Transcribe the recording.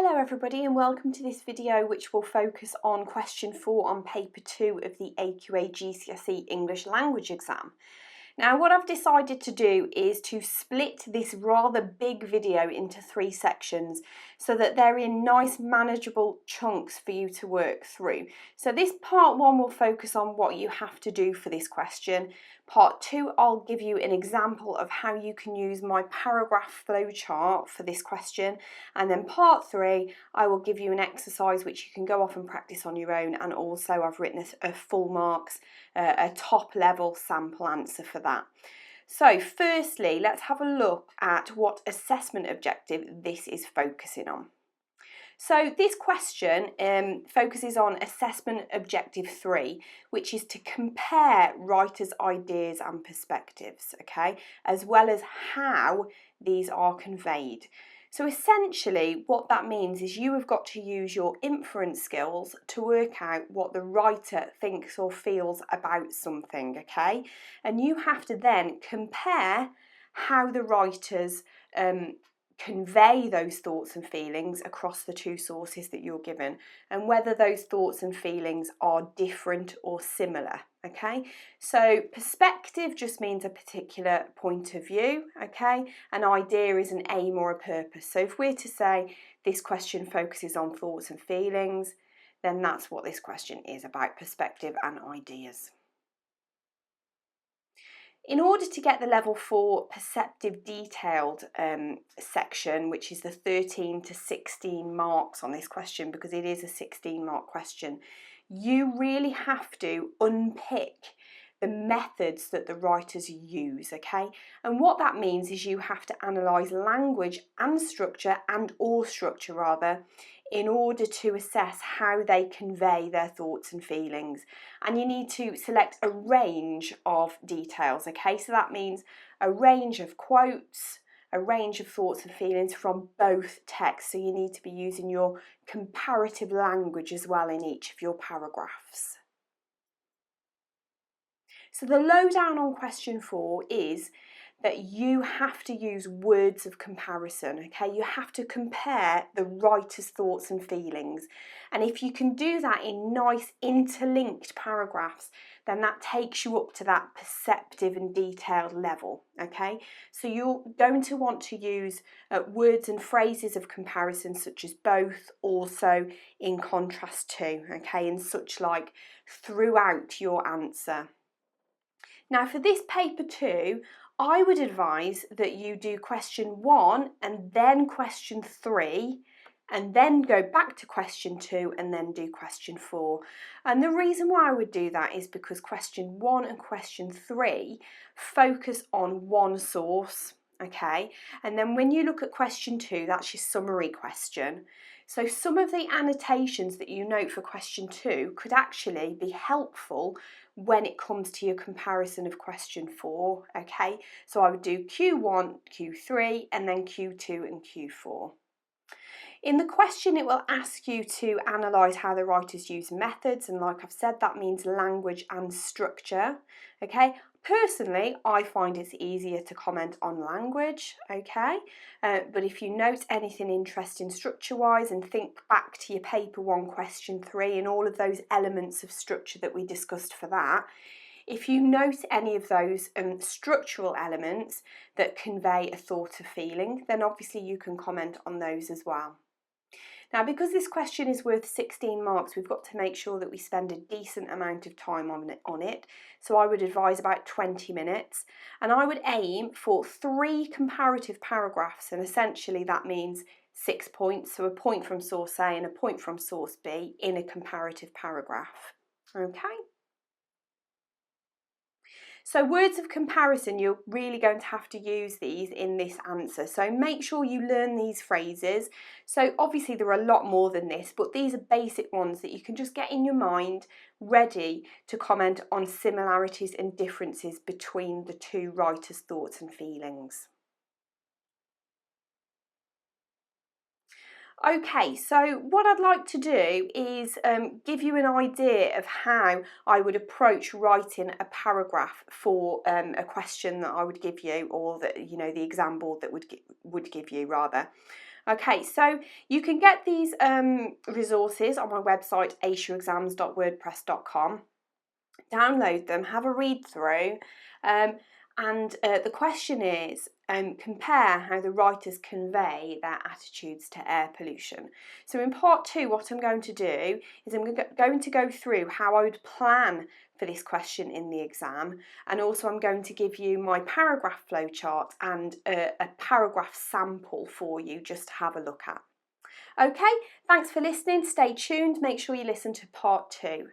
Hello everybody and welcome to this video which will focus on question 4 on paper 2 of the AQA GCSE English language exam. Now what I've decided to do is to split this rather big video into 3 sections so that they're in nice manageable chunks for you to work through. So this part 1 will focus on what you have to do for this question. Part 2 I'll give you an example of how you can use my paragraph flowchart for this question, and then part 3 I will give you an exercise which you can go off and practice on your own, and also I've written a full marks, a top level sample answer for that. So firstly, let's have a look at what assessment objective this is focusing on. So this question focuses on assessment objective 3, which is to compare writers' ideas and perspectives, okay, as well as how these are conveyed. So essentially what that means is you have got to use your inference skills to work out what the writer thinks or feels about something, okay? And you have to then compare how the writers convey those thoughts and feelings across the 2 sources that you're given, and whether those thoughts and feelings are different or similar, okay? So perspective just means a particular point of view, okay? An idea is an aim or a purpose. So if we're to say this question focuses on thoughts and feelings, then that's what this question is about, perspective and ideas. In order to get the level 4 perceptive detailed section, which is the 13 to 16 marks on this question, because it is a 16-mark question, you really have to unpick the methods that the writers use, okay? And what that means is you have to analyse language and structure, in order to assess how they convey their thoughts and feelings. And you need to select a range of details, okay? So that means a range of quotes, a range of thoughts and feelings from both texts. So you need to be using your comparative language as well in each of your paragraphs. So the lowdown on question 4 is that you have to use words of comparison, okay? You have to compare the writer's thoughts and feelings. And if you can do that in nice interlinked paragraphs, then that takes you up to that perceptive and detailed level, okay? So you're going to want to use words and phrases of comparison such as both, also, in contrast to, okay? And such like throughout your answer. Now for this paper 2, I would advise that you do question 1 and then question 3, and then go back to question 2 and then do question 4. And the reason why I would do that is because question 1 and question 3 focus on one source, okay? And then when you look at question 2, that's your summary question. So some of the annotations that you note for question 2 could actually be helpful when it comes to your comparison of question 4, okay? So I would do Q1, Q3, and then Q2 and Q4. In the question, it will ask you to analyse how the writers use methods, and like I've said, that means language and structure, okay? Personally, I find it's easier to comment on language, okay? But if you note anything interesting structure-wise and think back to your paper 1 question 3 and all of those elements of structure that we discussed for that, if you note any of those structural elements that convey a thought or feeling, then obviously you can comment on those as well. Now, because this question is worth 16 marks, we've got to make sure that we spend a decent amount of time on it. So I would advise about 20 minutes, and I would aim for 3 comparative paragraphs, and essentially that means 6 points, so a point from source A and a point from source B in a comparative paragraph, okay? So words of comparison, you're really going to have to use these in this answer. So make sure you learn these phrases. So obviously there are a lot more than this, but these are basic ones that you can just get in your mind ready to comment on similarities and differences between the 2 writers' thoughts and feelings. Okay, so what I'd like to do is give you an idea of how I would approach writing a paragraph for a question that I would give you, or that, you know, the exam board that would give you rather. Okay, so you can get these resources on my website, aceyourexams.wordpress.com. Download them, have a read through, and the question is, compare how the writers convey their attitudes to air pollution. So in part 2, what I'm going to do is I'm going to go through how I would plan for this question in the exam, and also I'm going to give you my paragraph flowchart and a paragraph sample for you just to have a look at. Okay, thanks for listening, stay tuned, make sure you listen to part 2.